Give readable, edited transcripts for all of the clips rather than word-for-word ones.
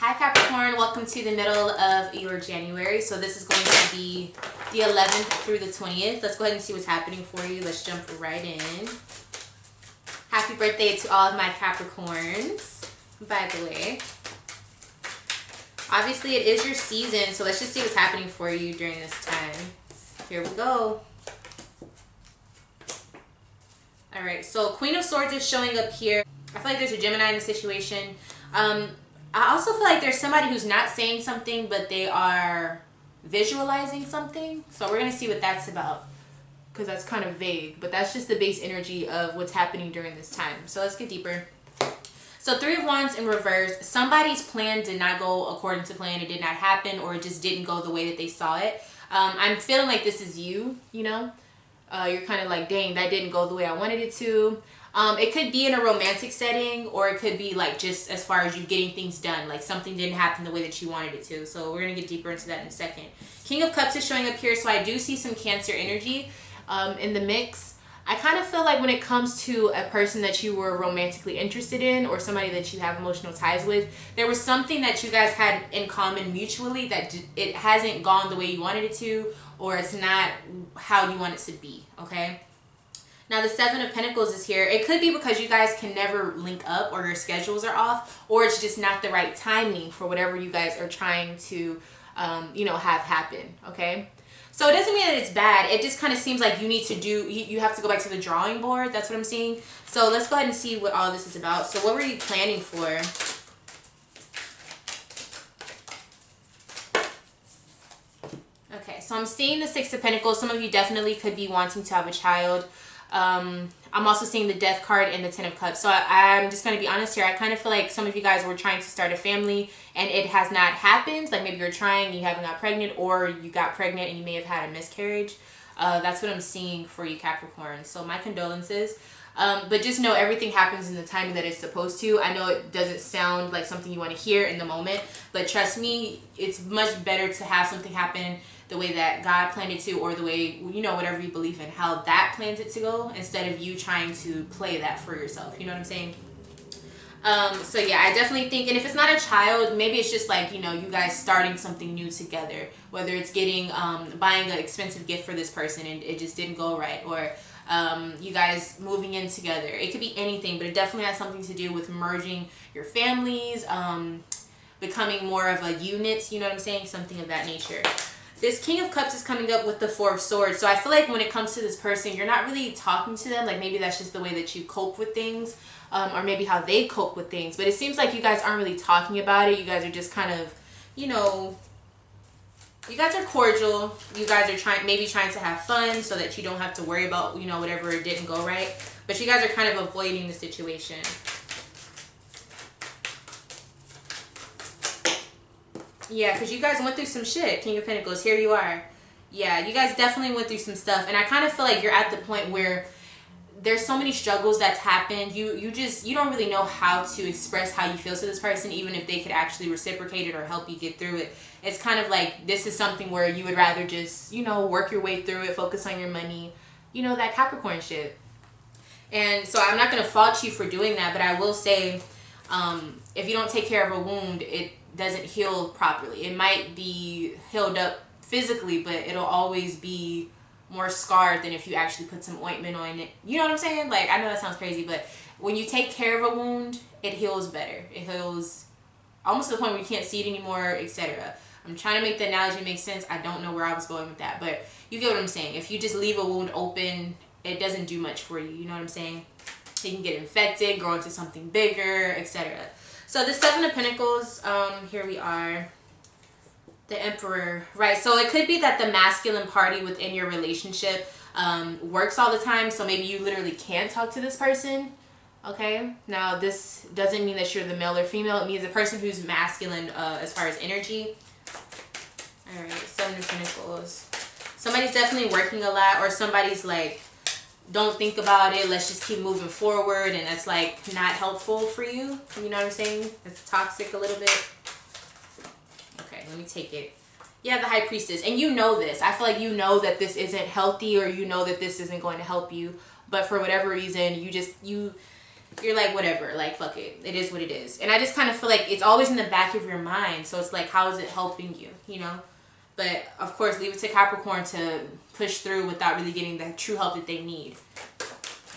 Hi Capricorn, welcome to the middle of your January. So this is going to be the 11th through the 20th. Let's go ahead and see what's happening for you. Let's jump right in. Happy birthday to all of my Capricorns, by the way. Obviously it is your season, so let's just see what's happening for you during this time. Here we go. Alright, so Queen of Swords is showing up here. I feel like there's a Gemini in the situation. I also feel like there's somebody who's not saying something, but they are visualizing something. So we're going to see what that's about, because that's kind of vague. But that's just the base energy of what's happening during this time. So let's get deeper. So Three of Wands in reverse. Somebody's plan did not go according to plan. It did not happen, or it just didn't go the way that they saw it. I'm feeling like this is you, you know. You're kind of like, dang, that didn't go the way I wanted it to. It could be in a romantic setting, or it could be like just as far as you getting things done, like something didn't happen the way that you wanted it to. So we're going to get deeper into that in a second. King of Cups is showing up here, so I do see some Cancer energy in the mix. I kind of feel like when it comes to a person that you were romantically interested in, or somebody that you have emotional ties with, there was something that you guys had in common mutually that it hasn't gone the way you wanted it to, or it's not how you want it to be, okay? Now the Seven of Pentacles is here. It could be because you guys can never link up, or your schedules are off, or it's just not the right timing for whatever you guys are trying to, you know, have happen, okay? So it doesn't mean that it's bad. It just kind of seems like you need to do, you have to go back to the drawing board. That's what I'm seeing. So let's go ahead and see what all this is about. So what were you planning for? Okay, so I'm seeing the Six of Pentacles. Some of you definitely could be wanting to have a child. I'm also seeing the Death card and the Ten of Cups. So I'm just going to be honest here. I kind of feel like some of you guys were trying to start a family and it has not happened. Like maybe you're trying, you haven't got pregnant, or you got pregnant and you may have had a miscarriage. That's what I'm seeing for you Capricorn. So my condolences. But just know everything happens in the time that it's supposed to. I know it doesn't sound like something you want to hear in the moment, but trust me, it's much better to have something happen the way that God planned it to, or the way, you know, whatever you believe in, how that plans it to go, instead of you trying to play that for yourself. You know what I'm saying? So yeah, I definitely think, and if it's not a child, maybe it's just like, you know, you guys starting something new together, whether it's getting, buying an expensive gift for this person and it just didn't go right, or you guys moving in together. It could be anything, but it definitely has something to do with merging your families, becoming more of a unit, you know what I'm saying? Something of that nature. This King of Cups is coming up with the Four of Swords. So I feel like when it comes to this person, you're not really talking to them. Like maybe that's just the way that you cope with things, or maybe how they cope with things. But it seems like you guys aren't really talking about it. You guys are just kind of, you know, you guys are cordial. You guys are maybe trying to have fun so that you don't have to worry about, you know, whatever didn't go right. But you guys are kind of avoiding the situation. Yeah, because you guys went through some shit. King of Pentacles, here you are. Yeah, you guys definitely went through some stuff. And I kind of feel like you're at the point where there's so many struggles that's happened. You don't really know how to express how you feel to this person, even if they could actually reciprocate it or help you get through it. It's kind of like this is something where you would rather just, you know, work your way through it, focus on your money, you know, that Capricorn shit. And so I'm not going to fault you for doing that, but I will say, if you don't take care of a wound, it doesn't heal properly. It might be healed up physically, but it'll always be more scarred than if you actually put some ointment on it. You know what I'm saying? Like, I know that sounds crazy, but when you take care of a wound, it heals better. It heals almost to the point where you can't see it anymore, etc. I'm trying to make the analogy make sense. I don't know where I was going with that, but you get what I'm saying. If you just leave a wound open, it doesn't do much for you. You know what I'm saying? It can get infected, grow into something bigger, etc. So the Seven of Pentacles, here we are. The Emperor, right? So it could be that the masculine party within your relationship works all the time. So maybe you literally can't talk to this person, okay? Now this doesn't mean that you're the male or female. It means a person who's masculine as far as energy. All right, Seven of Pentacles. Somebody's definitely working a lot, or somebody's like, don't think about it, let's just keep moving forward, and that's like not helpful for you. You know what I'm saying? It's toxic a little bit. Okay, let me take it. Yeah, the High Priestess. And you know this. I feel like you know that this isn't healthy, or you know that this isn't going to help you, but for whatever reason, you're like, whatever, like, fuck it. It is what it is. And I just kind of feel like it's always in the back of your mind. So it's like, how is it helping you, you know? But, of course, leave it to Capricorn to push through without really getting the true help that they need.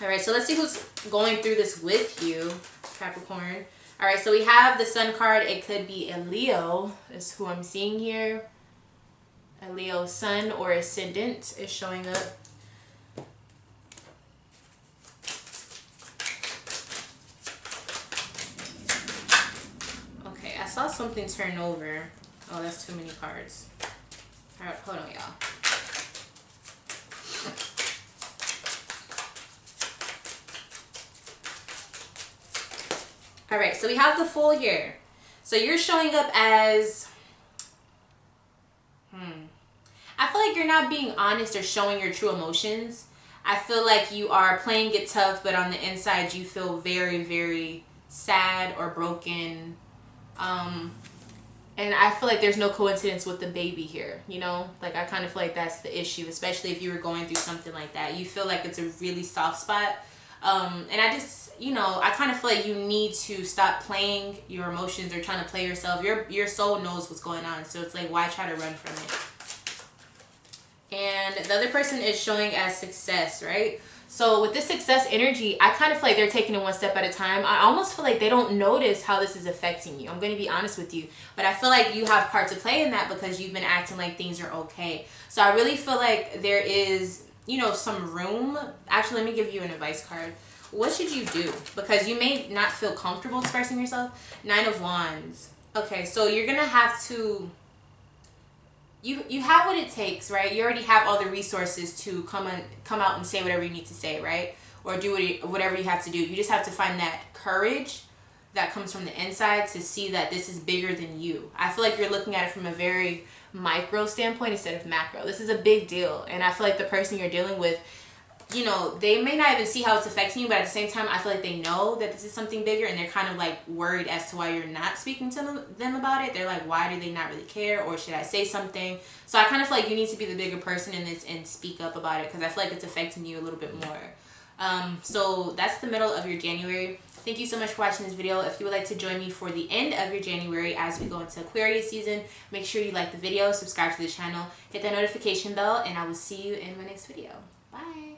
All right, so let's see who's going through this with you, Capricorn. All right, so we have the Sun card. It could be a Leo is who I'm seeing here. A Leo Sun or Ascendant is showing up. Okay, I saw something turn over. Oh, that's too many cards. All right, hold on, y'all. All right, so we have the Fool here. So you're showing up as, I feel like you're not being honest or showing your true emotions. I feel like you are playing it tough, but on the inside you feel very, very sad or broken. And I feel like there's no coincidence with the baby here, you know? Like, I kind of feel like that's the issue, especially if you were going through something like that. You feel like it's a really soft spot. And I just, you know, I kind of feel like you need to stop playing your emotions or trying to play yourself. Your soul knows what's going on. So it's like, why try to run from it? And the other person is showing as success, right? So with this success energy, I kind of feel like they're taking it one step at a time. I almost feel like they don't notice how this is affecting you. I'm going to be honest with you. But I feel like you have part to play in that because you've been acting like things are okay. So I really feel like there is, you know, some room. Actually, let me give you an advice card. What should you do? Because you may not feel comfortable expressing yourself. 9 of Wands. Okay, so you're going to have to... You have what it takes, right? You already have all the resources to come out and say whatever you need to say, right? Or do whatever you have to do. You just have to find that courage that comes from the inside to see that this is bigger than you. I feel like you're looking at it from a very micro standpoint instead of macro. This is a big deal. And I feel like the person you're dealing with, you know, they may not even see how it's affecting you, but at the same time, I feel like they know that this is something bigger, and they're kind of like worried as to why you're not speaking to them about it. They're like, why do they not really care, or should I say something? So I kind of feel like you need to be the bigger person in this and speak up about it, because I feel like it's affecting you a little bit more. So that's the middle of your January. Thank you so much for watching this video. If you would like to join me for the end of your January as we go into Aquarius season, make sure you like the video, subscribe to the channel, hit that notification bell, and I will see you in my next video. Bye.